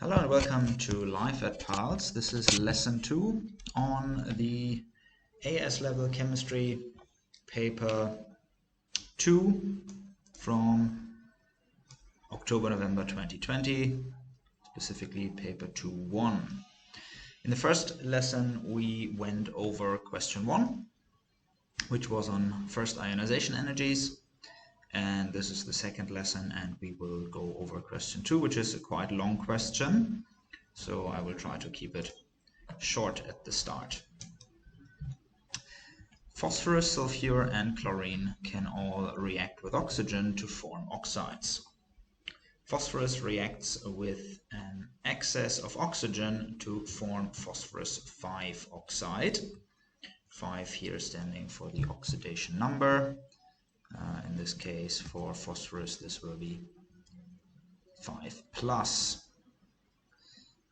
Hello and welcome to Live at PALS. This is lesson 2 on the AS level chemistry paper 2 from October-November 2020, specifically paper 2.1. In the first lesson we went over question 1, which was on first ionization energies. And this is the second lesson, and we will go over question 2, which is a quite long question. So I will try to keep it short at the start. Phosphorus, sulfur, and chlorine can all react with oxygen to form oxides. Phosphorus reacts with an excess of oxygen to form phosphorus 5 oxide. 5 here standing for the oxidation number. In this case, for phosphorus, this will be 5+.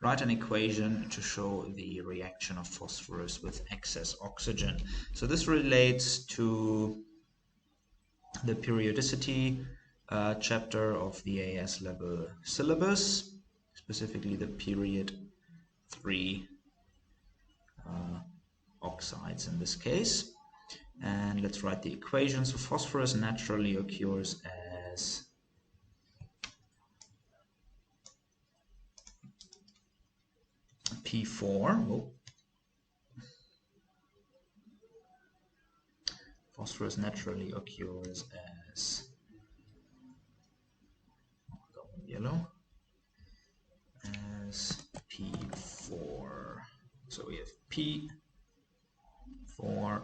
Write an equation to show the reaction of phosphorus with excess oxygen. So this relates to the periodicity chapter of the AS level syllabus, specifically the period 3 oxides in this case. And let's write the equation. So phosphorus naturally occurs as P4. Phosphorus naturally occurs as yellow, as P4. So we have P4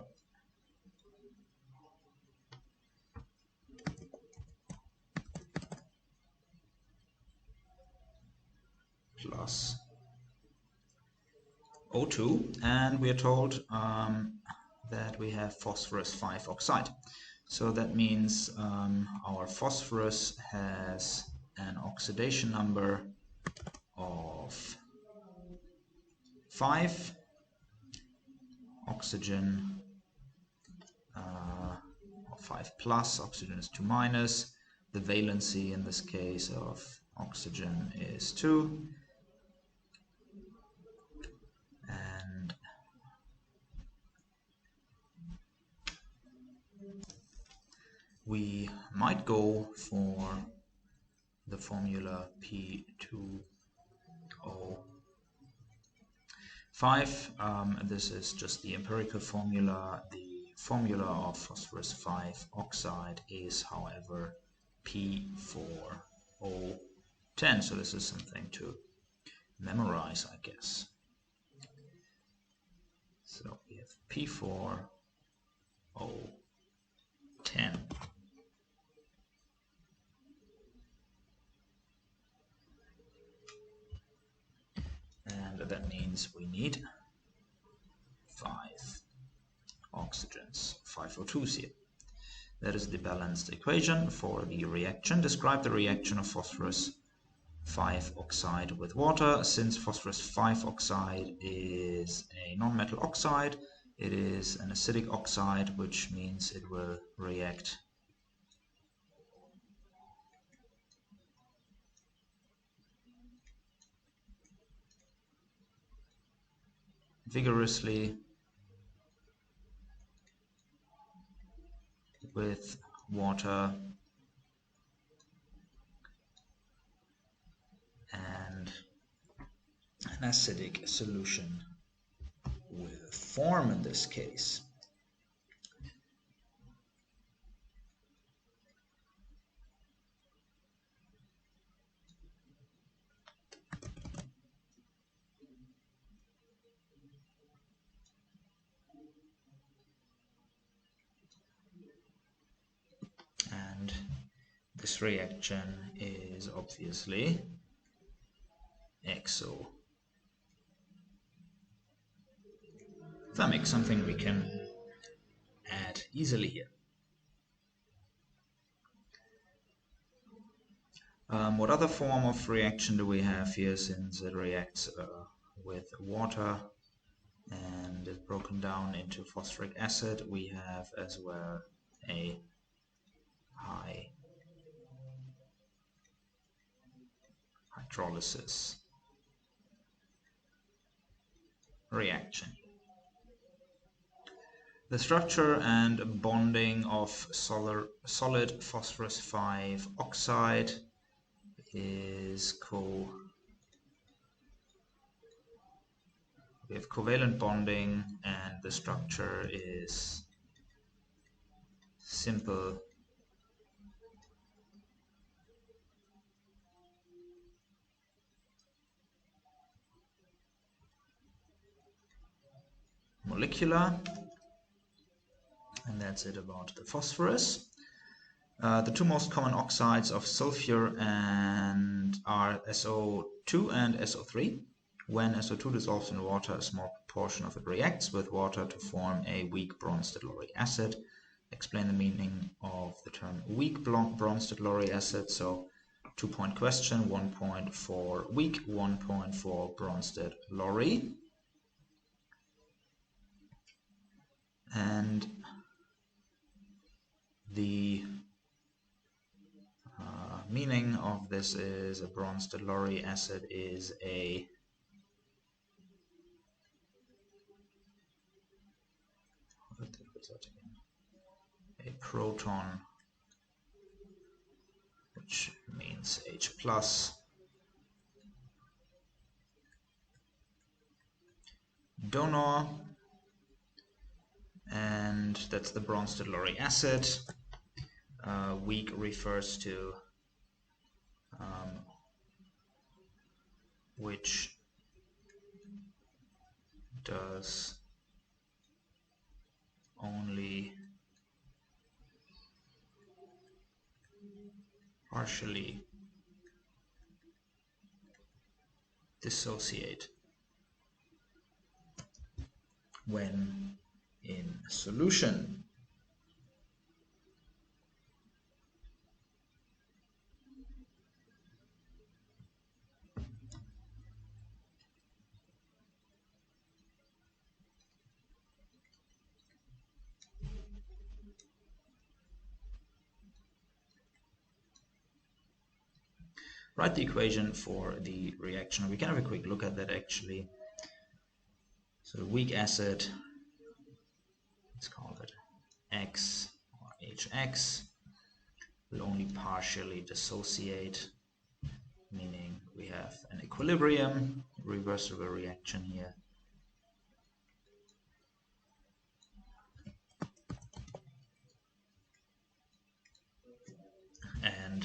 plus O2, and we are told that we have phosphorus 5 oxide. So that means our phosphorus has an oxidation number of 5, oxygen 5+, oxygen is 2-, the valency in this case of oxygen is 2, and we might go for the formula P2O5. This is just the empirical formula. The formula of phosphorus 5 oxide is, however, P4O10. So this is something to memorize, I guess. So we have P4O10. And that means we need 5 oxygens, 5 O2s here. That is the balanced equation for the reaction. Describe the reaction of phosphorus 5 oxide with water. Since phosphorus 5 oxide is a non-metal oxide, it is an acidic oxide, which means it will react vigorously with water and an acidic solution will form in this case. And this reaction is obviously exothermic, something we can add easily here. What other form of reaction do we have here, since it reacts with water and is broken down into phosphoric acid? We have as well a high hydrolysis reaction. The structure and bonding of solid phosphorus 5 oxide is we have covalent bonding, and the structure is simple molecular, and that's it about the phosphorus. The two most common oxides of sulfur are SO2 and SO3. When SO2 dissolves in water, a small proportion of it reacts with water to form a weak bronze-telluric acid. Explain the meaning of the term weak bronze-telluric acid. So 2-point question, 1 point for weak, 1 point for bronze-telluric. And the meaning of this is a bronze-telluric acid is a proton, which means H+, donor, and that's the bronze-telluric acid. Weak refers to which does only partially dissociate when in solution. Write the equation for the reaction. We can have a quick look at that actually. So the weak acid, let's call it X or HX, will only partially dissociate, meaning we have an equilibrium, reversible reaction here. And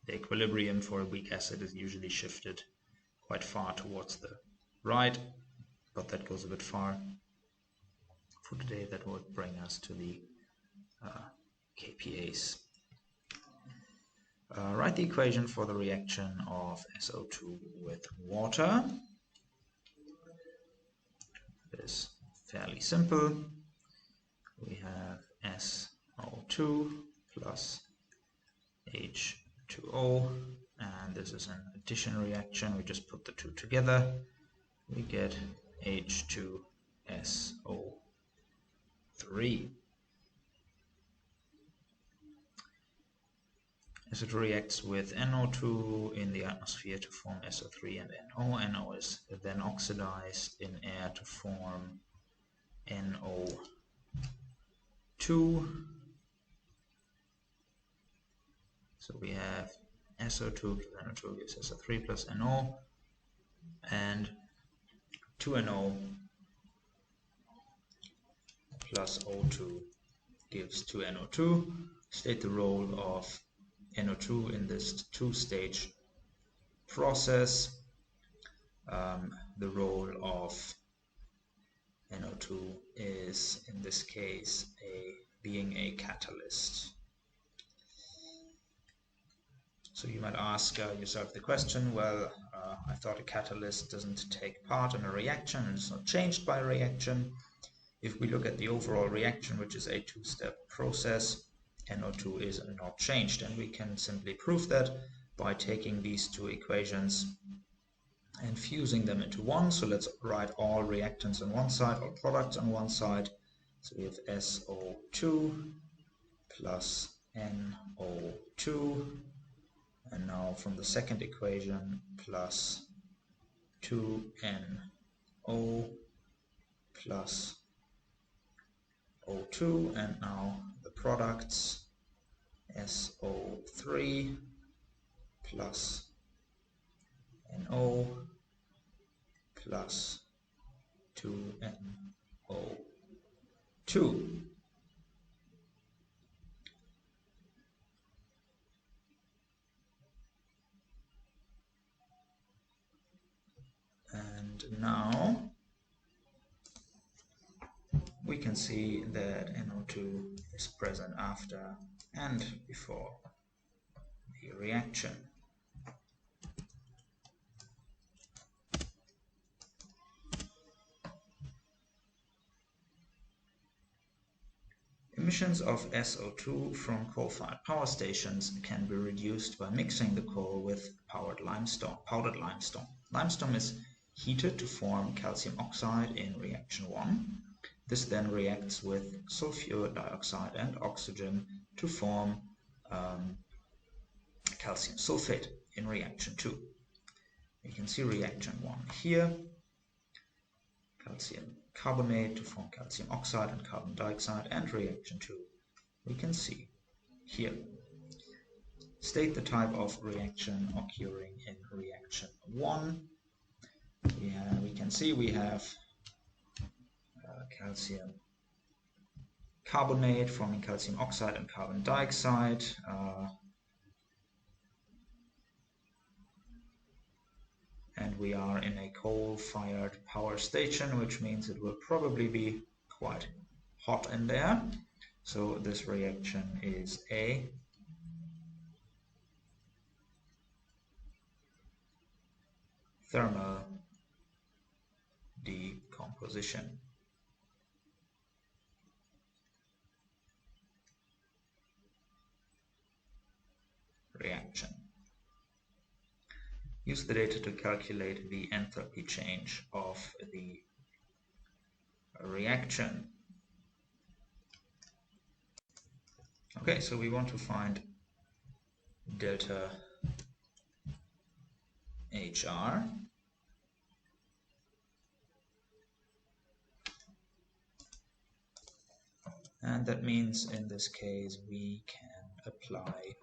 the equilibrium for a weak acid is usually shifted quite far towards the right, but that goes a bit far. For today, that would bring us to the kPa's. Write the equation for the reaction of SO2 with water. It is fairly simple. We have SO2 plus H2O, and this is an addition reaction. We just put the two together. We get H2SO3. As it reacts with NO2 in the atmosphere to form SO3 and NO. NO is then oxidized in air to form NO2. So we have SO2 plus NO2 gives SO3 plus NO, and 2NO plus O2 gives 2NO2. State the role of NO2 in this two-stage process. The role of NO2 is, in this case, being a catalyst. So you might ask yourself the question, well, I thought a catalyst doesn't take part in a reaction and it's not changed by a reaction. If we look at the overall reaction, which is a two-step process, NO2 is not changed, and we can simply prove that by taking these two equations and fusing them into one. So let's write all reactants on one side, all products on one side. So we have SO2 plus NO2, and now from the second equation plus 2NO plus O2, and now the products SO3 plus NO plus 2NO2. And now we can see that NO2 is present after and before the reaction. Emissions of SO2 from coal-fired power stations can be reduced by mixing the coal with powdered limestone. Limestone is heated to form calcium oxide in reaction 1. This then reacts with sulfur dioxide and oxygen to form calcium sulfate in reaction 2. You can see reaction 1 here. Calcium carbonate to form calcium oxide and carbon dioxide, and reaction 2 we can see here. State the type of reaction occurring in reaction 1. We can see we have calcium carbonate forming calcium oxide and carbon dioxide. And we are in a coal-fired power station, which means it will probably be quite hot in there. So this reaction is a thermal decomposition reaction. Use the data to calculate the enthalpy change of the reaction. Okay, so we want to find delta HR. And that means in this case we can apply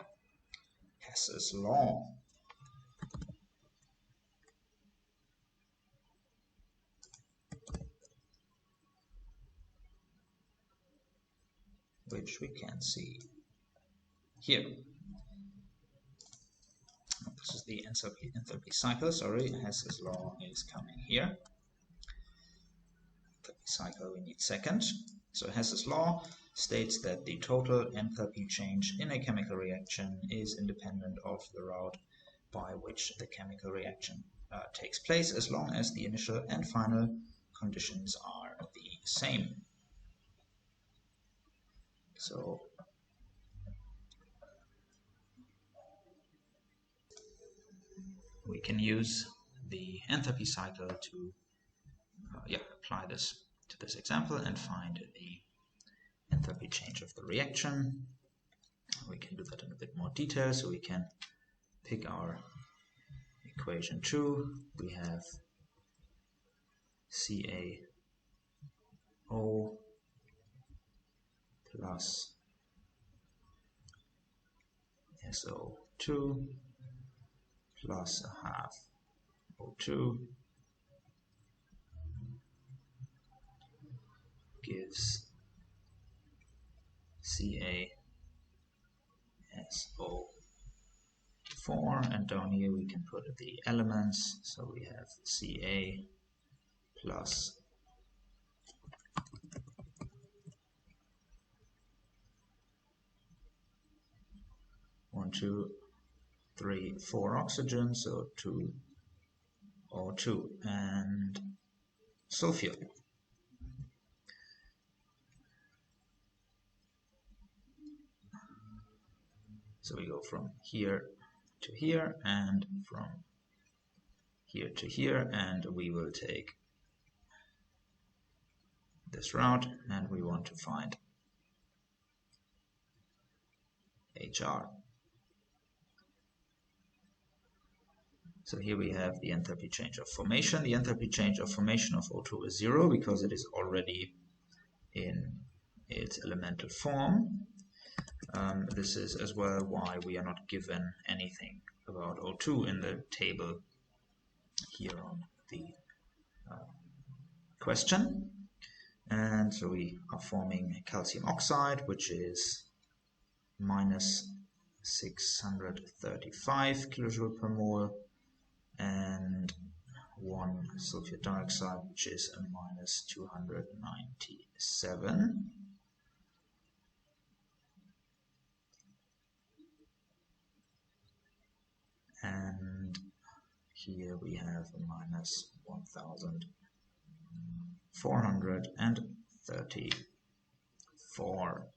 Hess's law. Which we can see here. This is the enthalpy cycle, sorry, Hess's law is coming here. Enthalpy cycle we need second. So Hess's law states that the total enthalpy change in a chemical reaction is independent of the route by which the chemical reaction takes place, as long as the initial and final conditions are the same. So we can use the enthalpy cycle to apply this to this example and find the enthalpy change of the reaction. We can do that in a bit more detail, so we can pick our equation 2. We have CaO plus SO2 plus a half O2 gives CaSO4, and down here we can put the elements, so we have Ca plus 1, 2, 3, 4 oxygen, so 2 O2 and sulfur. So we go from here to here and from here to here, and we will take this route, and we want to find HR. So here we have the enthalpy change of formation. The enthalpy change of formation of O2 is 0 because it is already in its elemental form. This is as well why we are not given anything about O2 in the table here on the question. And so we are forming calcium oxide, which is minus 635 kilojoule per mole, and 1 sulfur dioxide, which is a minus 297. And here we have a minus 1434.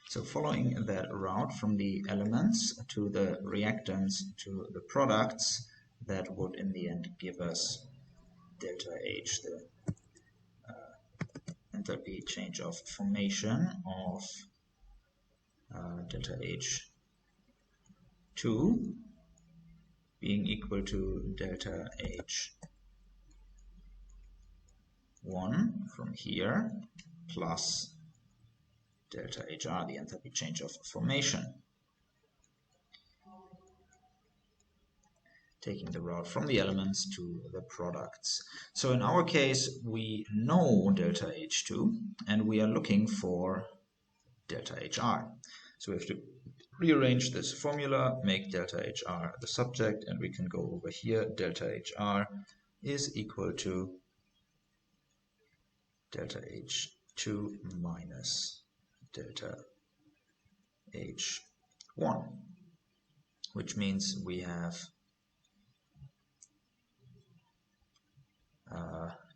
So following that route from the elements to the reactants to the products, that would in the end give us delta H, the enthalpy change of formation of delta H2 being equal to delta H1 from here plus delta HR, the enthalpy change of formation. Taking the route from the elements to the products. So in our case, we know delta H2 and we are looking for delta HR. So we have to rearrange this formula, make delta HR the subject, and we can go over here. Delta HR is equal to delta H2 minus delta H1, which means we have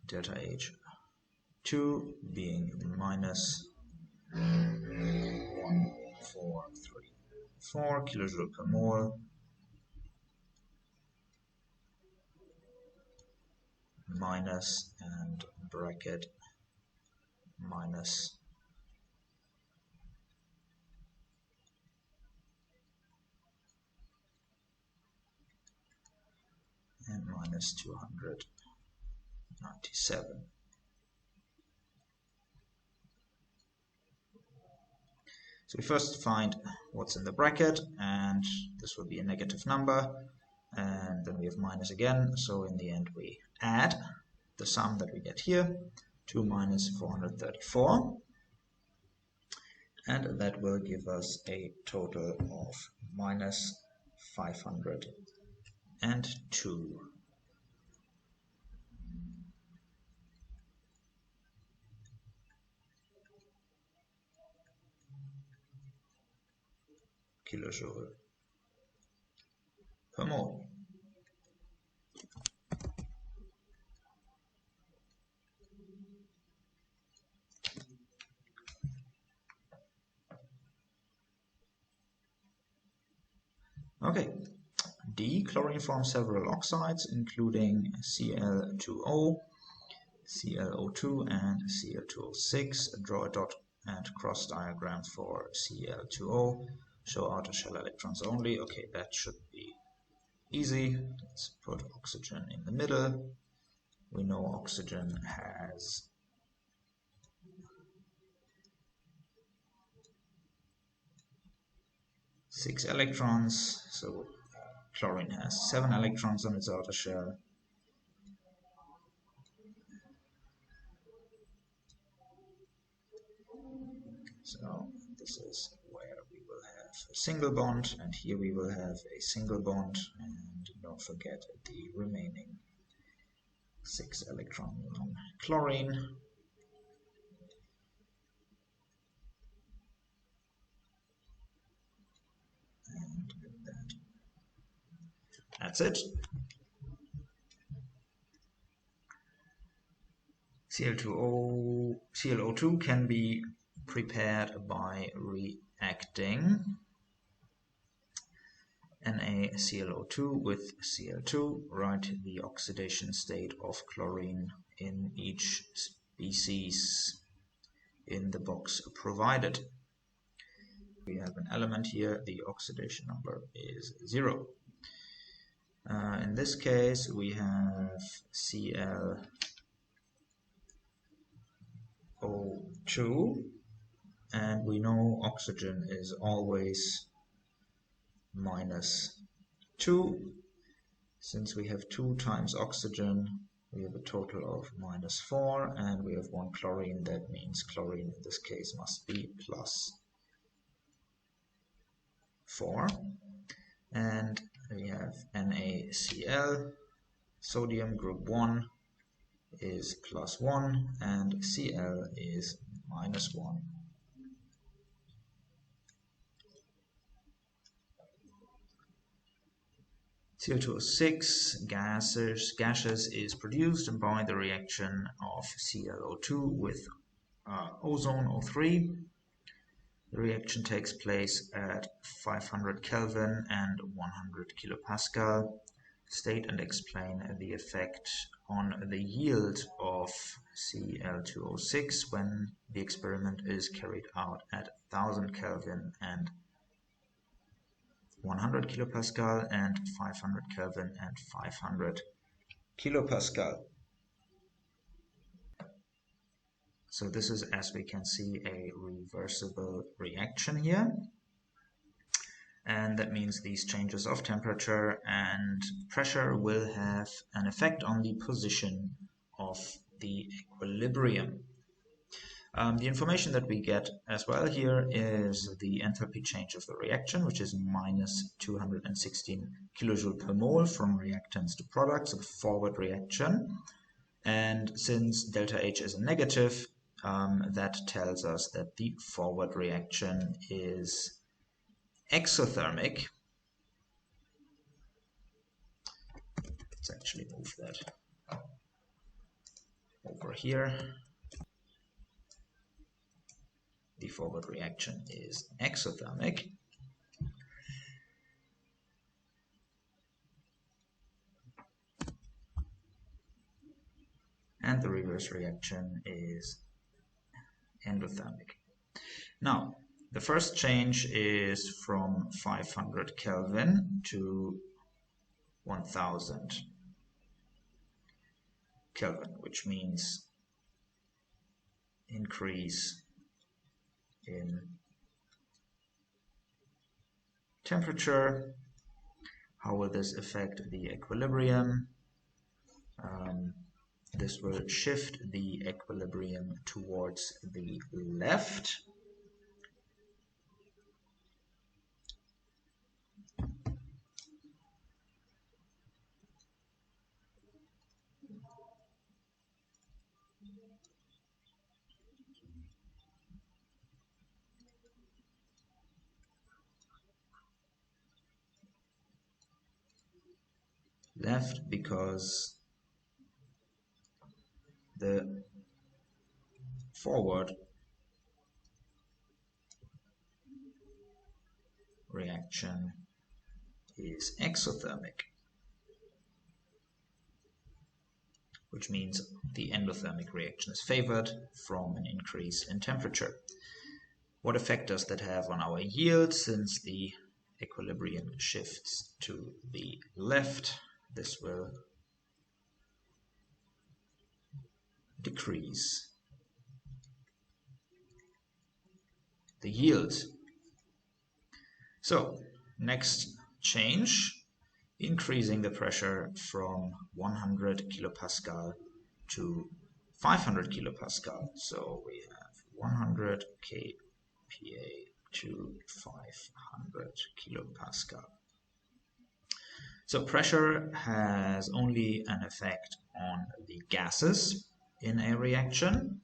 delta H2 being minus 1434 kilojoule per mole minus, and bracket, minus and minus 297. So we first find what's in the bracket, and this will be a negative number, and then we have minus again, so in the end we add the sum that we get here, 2 minus 434, and that will give us a total of minus 502. Kilojoule per mole. Okay, D. Chlorine forms several oxides, including Cl2O, ClO2, and Cl2O6. Draw a dot and cross diagram for Cl2O. Show outer shell electrons only. Okay, that should be easy. Let's put oxygen in the middle. We know oxygen has six electrons, so chlorine has 7 electrons on its outer shell. So this is where we will have a single bond, and here we will have a single bond, and don't forget the remaining 6 electrons on chlorine. And that's it. ClO2 can be prepared by reacting NaClO2 with Cl2. Write the oxidation state of chlorine in each species in the box provided. We have an element here, the oxidation number is 0. In this case, we have ClO2, and we know oxygen is always -2. Since we have 2 times oxygen, we have a total of -4, and we have 1 chlorine. That means chlorine in this case must be +4. And we have NaCl. Sodium group 1 is +1 and Cl is -1. Cl2O6 gaseous is produced by the reaction of ClO2 with ozone O3. The reaction takes place at 500 Kelvin and 100 kilopascal. State and explain the effect on the yield of Cl2O6 when the experiment is carried out at 1000 Kelvin and 100 kilopascal and 500 Kelvin and 500 kilopascal. So this is, as we can see, a reversible reaction here. And that means these changes of temperature and pressure will have an effect on the position of the equilibrium. The information that we get as well here is the enthalpy change of the reaction, which is -216 kilojoule per mole from reactants to products, a forward reaction. And since delta H is a negative, that tells us that the forward reaction is exothermic. Let's actually move that over here. The forward reaction is exothermic. And the reverse reaction is endothermic. Now, the first change is from 500 Kelvin to 1000 Kelvin, which means increase in temperature. How will this affect the equilibrium? This will shift the equilibrium towards the left. Left because the forward reaction is exothermic, which means the endothermic reaction is favored from an increase in temperature. What effect does that have on our yield? Since the equilibrium shifts to the left, this will decrease the yield. So, next change, increasing the pressure from 100 kilopascal to 500 kilopascal. So we have 100 kPa to 500 kilopascal. So pressure has only an effect on the gases in a reaction,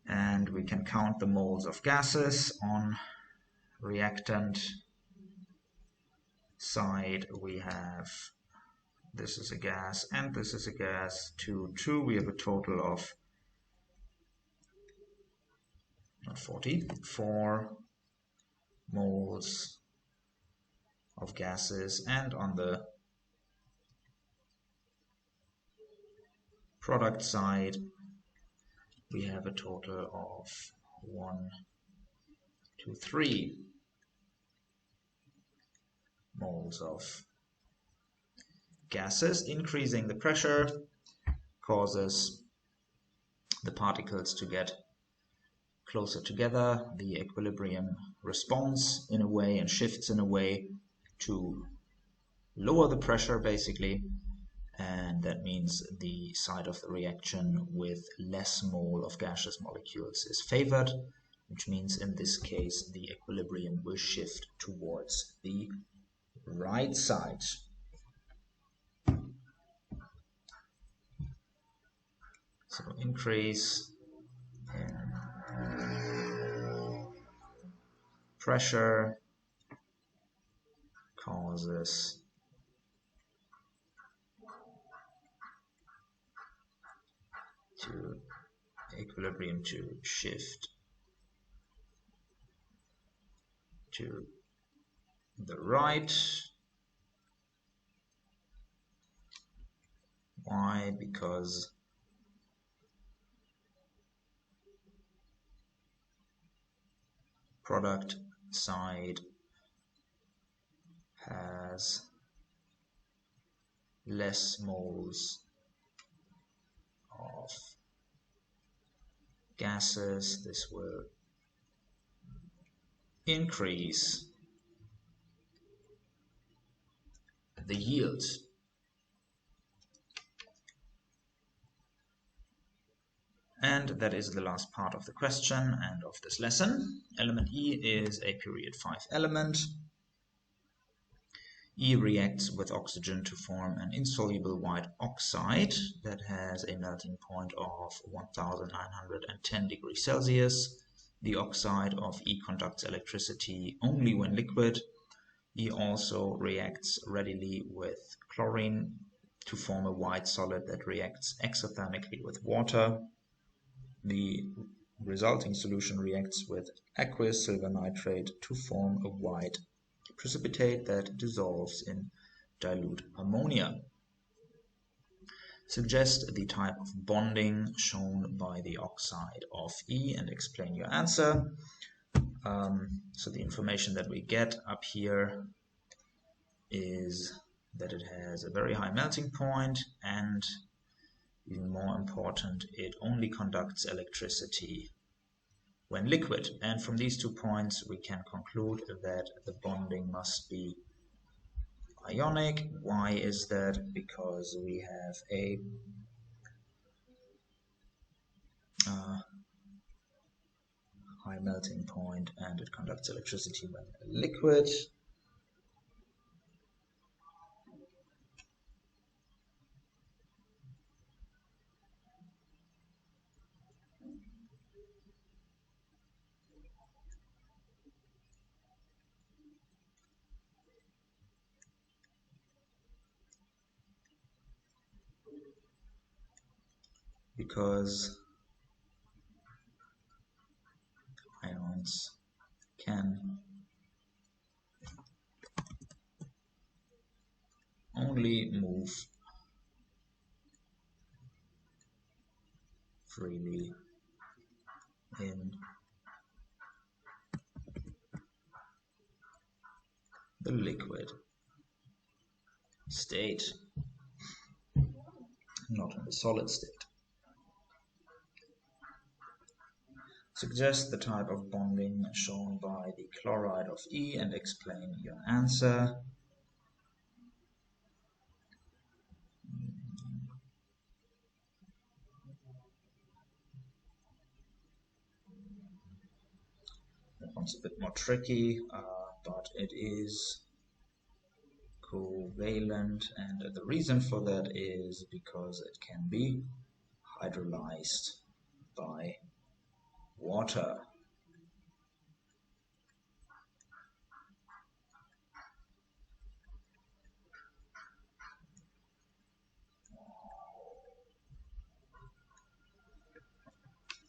and we can count the moles of gases. On reactant side we have, this is a gas and this is a gas, 2, we have a total of 4 moles of gases, and on the product side we have a total of 1, 2, 3 moles of gases. Increasing the pressure causes the particles to get closer together. The equilibrium responds in a way and shifts in a way to lower the pressure basically, and that means the side of the reaction with less mole of gaseous molecules is favored, which means in this case the equilibrium will shift towards the right side. So increase in pressure causes to equilibrium to shift to the right. Why? Because product side has less moles of gases. This will increase the yield. And that is the last part of the question and of this lesson. Element E is a period 5 element. E reacts with oxygen to form an insoluble white oxide that has a melting point of 1910 degrees Celsius. The oxide of E conducts electricity only when liquid. E also reacts readily with chlorine to form a white solid that reacts exothermically with water. The resulting solution reacts with aqueous silver nitrate to form a white precipitate that dissolves in dilute ammonia. Suggest the type of bonding shown by the oxide of E and explain your answer. So the information that we get up here is that it has a very high melting point, and even more important, it only conducts electricity when liquid. And from these 2 points we can conclude that the bonding must be ionic. Why is that? Because we have a high melting point and it conducts electricity when liquid. Because ions can only move freely in the liquid state, not in the solid state. Suggest the type of bonding shown by the chloride of E and explain your answer. That one's a bit more tricky, but it is covalent, and the reason for that is because it can be hydrolyzed by water.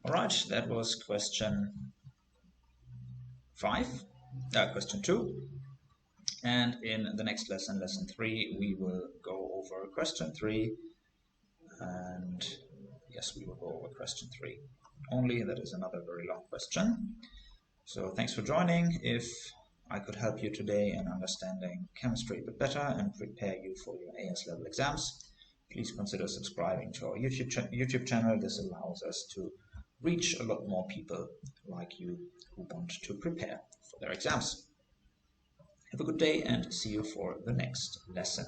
Alright, that was question 2. And in the next lesson, lesson 3, we will go over question 3. And yes, we will go over question 3 only. That is another very long question. So thanks for joining. If I could help you today in understanding chemistry a bit better and prepare you for your AS level exams, please consider subscribing to our YouTube channel. This allows us to reach a lot more people like you who want to prepare for their exams. Have a good day and see you for the next lesson.